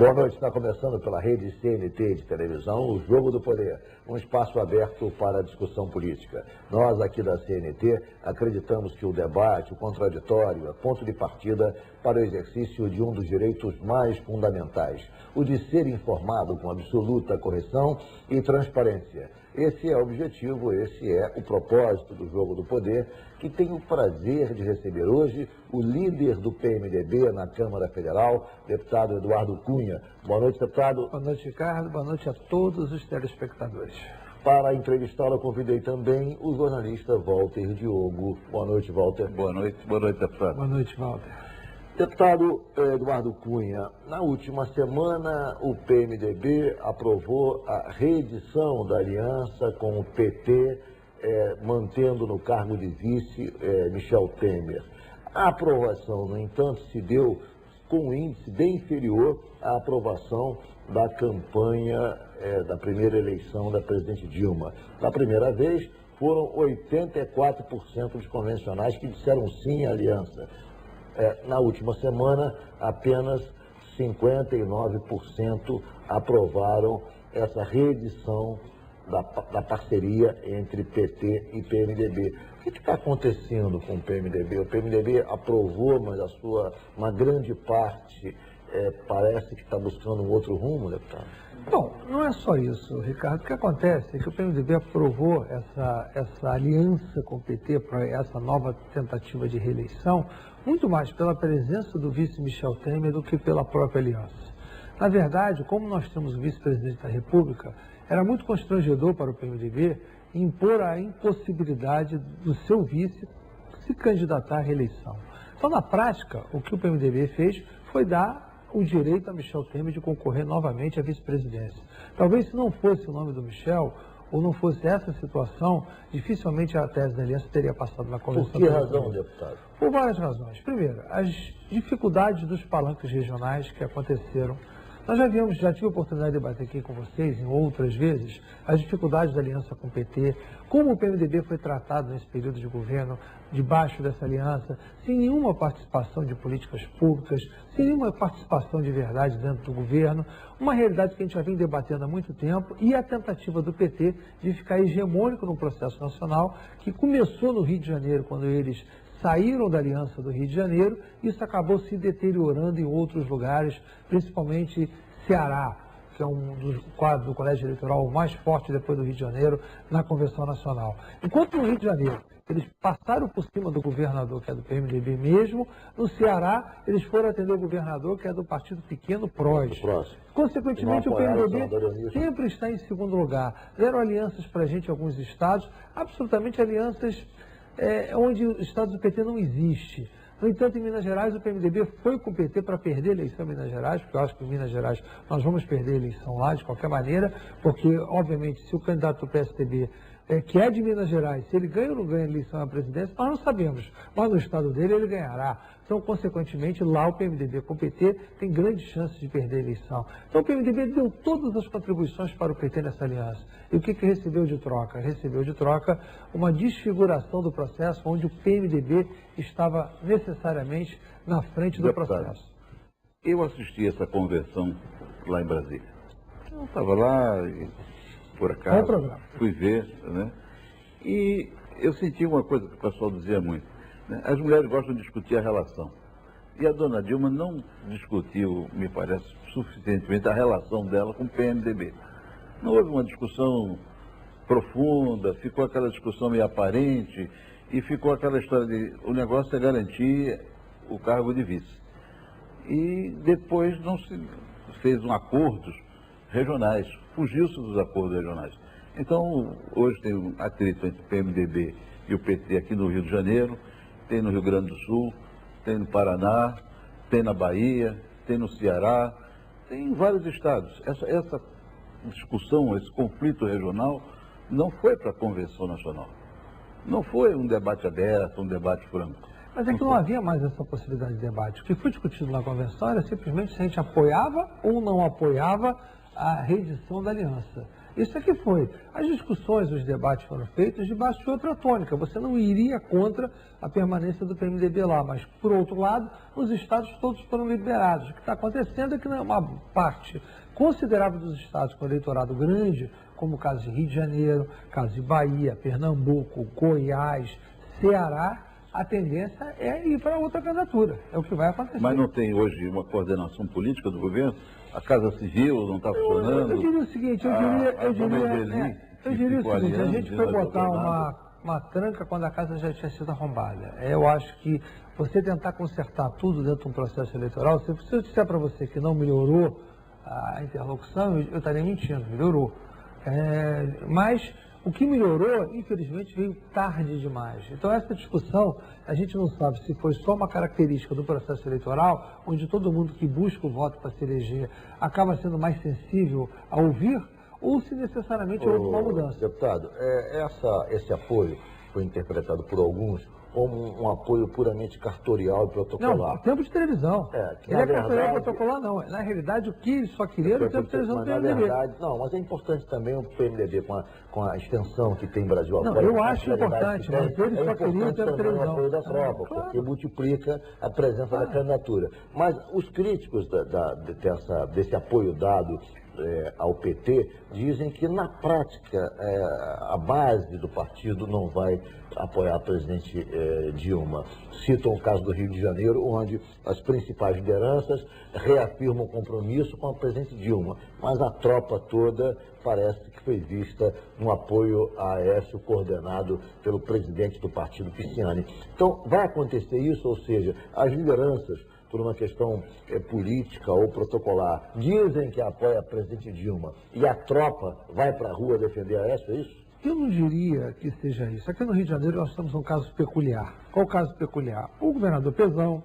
Boa noite, está começando pela rede CNT de televisão, o Jogo do Poder, um espaço aberto para a discussão política. Nós aqui da CNT acreditamos que o debate, o contraditório, é ponto de partida para o exercício de um dos direitos mais fundamentais, o de ser informado com absoluta correção e transparência. Esse é o objetivo, esse é o propósito do Jogo do Poder, que tem o prazer de receber hoje o líder do PMDB na Câmara Federal, deputado Eduardo Cunha. Boa noite, deputado. Boa noite, Ricardo. Boa noite a todos os telespectadores. Para entrevistá-lo, convidei também o jornalista Walter Diogo. Boa noite, Walter. Boa noite, deputado. Boa noite, Walter. Deputado Eduardo Cunha, na última semana o PMDB aprovou a reedição da aliança com o PT, mantendo no cargo de vice Michel Temer. A aprovação, no entanto, se deu com um índice bem inferior à aprovação da campanha da primeira eleição da presidente Dilma. Na primeira vez, foram 84% dos convencionais que disseram sim à aliança. Na última semana, apenas 59% aprovaram essa reedição da parceria entre PT e PMDB. O que está acontecendo com o PMDB? O PMDB aprovou, mas uma grande parte parece que está buscando um outro rumo, deputado? Bom, não é só isso, Ricardo. O que acontece é que o PMDB aprovou essa aliança com o PT para essa nova tentativa de reeleição, muito mais pela presença do vice Michel Temer do que pela própria aliança. Na verdade, como nós temos o vice-presidente da República, era muito constrangedor para o PMDB impor a impossibilidade do seu vice se candidatar à reeleição. Então, na prática, o que o PMDB fez foi dar o direito a Michel Temer de concorrer novamente à vice-presidência. Talvez se não fosse o nome do Michel, ou não fosse essa situação, dificilmente a tese da aliança teria passado na convenção. Por que razão, deputado? Por várias razões. Primeiro, as dificuldades dos palanques regionais que aconteceram. Nós já tive a oportunidade de debater aqui com vocês, em outras vezes, as dificuldades da aliança com o PT, como o PMDB foi tratado nesse período de governo, debaixo dessa aliança, sem nenhuma participação de políticas públicas, sem nenhuma participação de verdade dentro do governo, uma realidade que a gente já vem debatendo há muito tempo, e a tentativa do PT de ficar hegemônico no processo nacional, que começou no Rio de Janeiro, quando eles saíram da aliança do Rio de Janeiro, isso acabou se deteriorando em outros lugares, principalmente Ceará, que é um dos quadros do colégio eleitoral mais forte depois do Rio de Janeiro, na Convenção Nacional. Enquanto no Rio de Janeiro eles passaram por cima do governador, que é do PMDB mesmo, no Ceará eles foram atender o governador, que é do partido pequeno PROS. Consequentemente, o PMDB sempre está em segundo lugar. Deram alianças para a gente em alguns estados, absolutamente alianças onde o estado do PT não existe. No entanto, em Minas Gerais, o PMDB foi com o PT para perder a eleição em Minas Gerais, porque eu acho que em Minas Gerais nós vamos perder a eleição lá, de qualquer maneira, porque, obviamente, se o candidato do PSDB, que é de Minas Gerais, se ele ganha ou não ganha a eleição à presidência, nós não sabemos, mas no estado dele ele ganhará. Então, consequentemente, lá o PMDB com o PT tem grandes chances de perder a eleição. Então, o PMDB deu todas as contribuições para o PT nessa aliança. E o que recebeu de troca? Recebeu de troca uma desfiguração do processo, onde o PMDB estava necessariamente na frente do processo. Eu assisti essa convenção lá em Brasília. Eu estava lá, por acaso, fui ver, né? E eu senti uma coisa que o pessoal dizia muito. As mulheres gostam de discutir a relação. E a dona Dilma não discutiu, me parece, suficientemente a relação dela com o PMDB. Não houve uma discussão profunda, ficou aquela discussão meio aparente e ficou aquela história de o negócio é garantir o cargo de vice. E depois não se fez acordos regionais, fugiu-se dos acordos regionais. Então, hoje tem um atrito entre o PMDB e o PT aqui no Rio de Janeiro, tem no Rio Grande do Sul, tem no Paraná, tem na Bahia, tem no Ceará, tem em vários estados. Essa discussão, esse conflito regional, não foi para a Convenção Nacional. Não foi um debate aberto, um debate franco. Mas é que não havia mais essa possibilidade de debate. O que foi discutido na Convenção era simplesmente se a gente apoiava ou não apoiava a reedição da aliança. Isso é que foi. As discussões, os debates foram feitos debaixo de outra tônica. Você não iria contra a permanência do PMDB lá, mas, por outro lado, os estados todos foram liberados. O que está acontecendo é que uma parte considerável dos estados com eleitorado grande, como o caso de Rio de Janeiro, caso de Bahia, Pernambuco, Goiás, Ceará, a tendência é ir para outra candidatura. É o que vai acontecer. Mas não tem hoje uma coordenação política do governo? A Casa Civil não está funcionando? Eu diria o seguinte, eu diria o seguinte, a gente foi botar uma tranca quando a casa já tinha sido arrombada. Eu acho que você tentar consertar tudo dentro de um processo eleitoral, se eu disser para você que não melhorou a interlocução, eu estaria mentindo, melhorou. Mas o que melhorou, infelizmente, veio tarde demais. Então, essa discussão, a gente não sabe se foi só uma característica do processo eleitoral, onde todo mundo que busca o voto para se eleger acaba sendo mais sensível a ouvir, ou se necessariamente houve uma mudança. Deputado, esse apoio foi interpretado por alguns como um apoio puramente cartorial e protocolar. Não, tempo de televisão. Ele é cartorial e protocolar, não. Na realidade, o que ele só queria era o tempo de televisão do PMDB. Não, mas é importante também o PMDB, com a extensão que tem Brasil afora. Não, eu acho importante, mas ele só queria o tempo de televisão. O apoio da tropa, porque multiplica a presença da candidatura. Mas os críticos desse apoio dado ao PT dizem que, na prática, a base do partido não vai apoiar a presidente Dilma. Citam o caso do Rio de Janeiro, onde as principais lideranças reafirmam o compromisso com a presidente Dilma, mas a tropa toda parece que foi vista no apoio a Aécio, coordenado pelo presidente do partido, Pisciani. Então, vai acontecer isso, ou seja, as lideranças, por uma questão política ou protocolar, dizem que apoia a presidente Dilma e a tropa vai para a rua defender a Aécio, é isso? Eu não diria que seja isso. Aqui no Rio de Janeiro nós temos um caso peculiar. Qual o caso peculiar? O governador Pezão,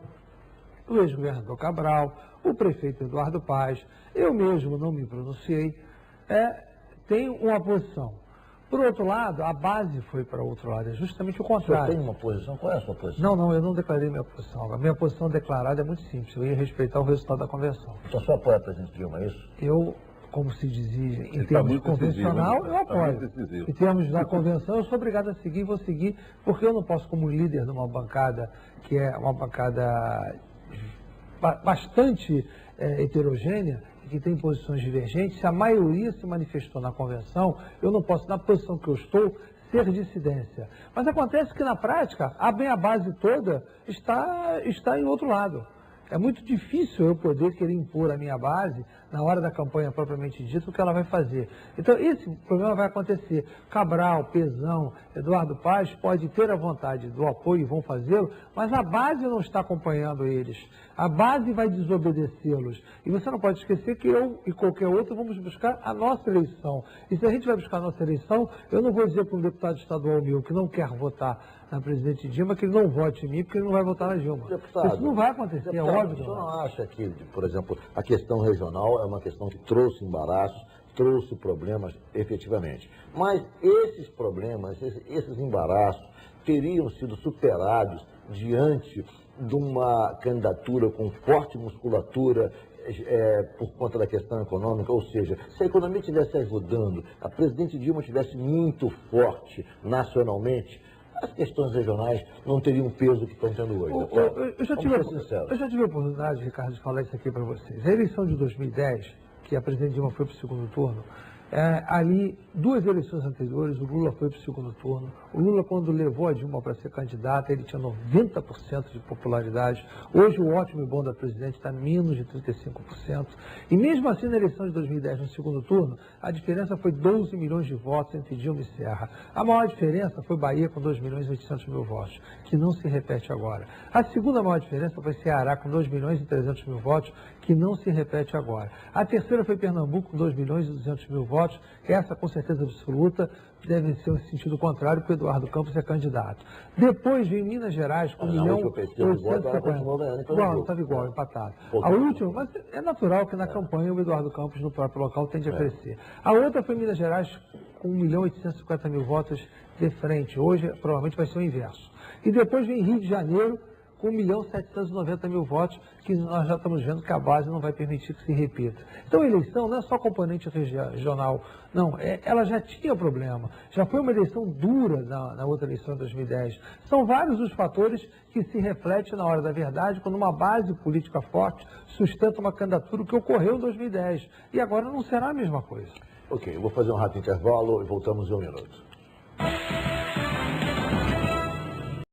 o ex-governador Cabral, o prefeito Eduardo Paes, eu mesmo não me pronunciei, tem uma posição. Por outro lado, a base foi para o outro lado, é justamente o contrário. Você tem uma posição? Qual é a sua posição? Não, eu não declarei minha posição. A minha posição declarada é muito simples, eu ia respeitar o resultado da convenção. Então você apoia a presidente Dilma, é isso? Eu, como se dizia em termos convencional, eu apoio. Em termos da convenção, eu sou obrigado a seguir, vou seguir, porque eu não posso, como líder de uma bancada, que é uma bancada bastante heterogênea, que tem posições divergentes, se a maioria se manifestou na convenção, eu não posso, na posição que eu estou, ser dissidência. Mas acontece que, na prática, a base toda está em outro lado. É muito difícil eu poder querer impor a minha base, na hora da campanha propriamente dita, o que ela vai fazer. Então, esse problema vai acontecer. Cabral, Pezão, Eduardo Paes pode ter a vontade do apoio e vão fazê-lo, mas a base não está acompanhando eles. A base vai desobedecê-los. E você não pode esquecer que eu e qualquer outro vamos buscar a nossa eleição. E se a gente vai buscar a nossa eleição, eu não vou dizer para um deputado estadual meu que não quer votar na presidente Dilma que ele não vote em mim porque ele não vai votar na Dilma. Deputado, isso não vai acontecer, é óbvio. Você não acha que, por exemplo, a questão regional é uma questão que trouxe embaraços, trouxe problemas efetivamente. Mas esses problemas, esses embaraços, teriam sido superados diante de uma candidatura com forte musculatura por conta da questão econômica, ou seja, se a economia estivesse ajudando, a presidente Dilma estivesse muito forte nacionalmente, as questões regionais não teriam o peso que estão tendo hoje. Eu já tive a oportunidade, Ricardo, de falar isso aqui para vocês. A eleição de 2010, que a presidente Dilma foi para o segundo turno, ali, 2 eleições anteriores, o Lula foi para o segundo turno. O Lula, quando levou a Dilma para ser candidata, ele tinha 90% de popularidade. Hoje, o ótimo e bom da presidente está menos de 35%. E mesmo assim, na eleição de 2010, no segundo turno, a diferença foi 12 milhões de votos entre Dilma e Serra. A maior diferença foi Bahia, com 2 milhões e 800 mil votos, que não se repete agora. A segunda maior diferença foi Ceará, com 2 milhões e 300 mil votos, que não se repete agora. A terceira foi Pernambuco, com 2 milhões e 200 mil votos. Essa, com certeza absoluta, deve ser no sentido contrário, porque o Eduardo Campos é candidato. Depois vem Minas Gerais, com 1 milhão e 850. Igual, estava igual, empatado. A última, mas é natural que na campanha o Eduardo Campos, no próprio local, tende a crescer. A outra foi Minas Gerais, com 1 milhão e 850 mil votos de frente. Hoje, provavelmente, vai ser o inverso. E depois vem Rio de Janeiro, com 1.790.000 votos, que nós já estamos vendo que a base não vai permitir que se repita. Então a eleição não é só componente regional, não, ela já tinha problema, já foi uma eleição dura na outra eleição de 2010. São vários os fatores que se refletem na hora da verdade, quando uma base política forte sustenta uma candidatura que ocorreu em 2010. E agora não será a mesma coisa. Ok, eu vou fazer um rápido intervalo e voltamos em 1 minuto.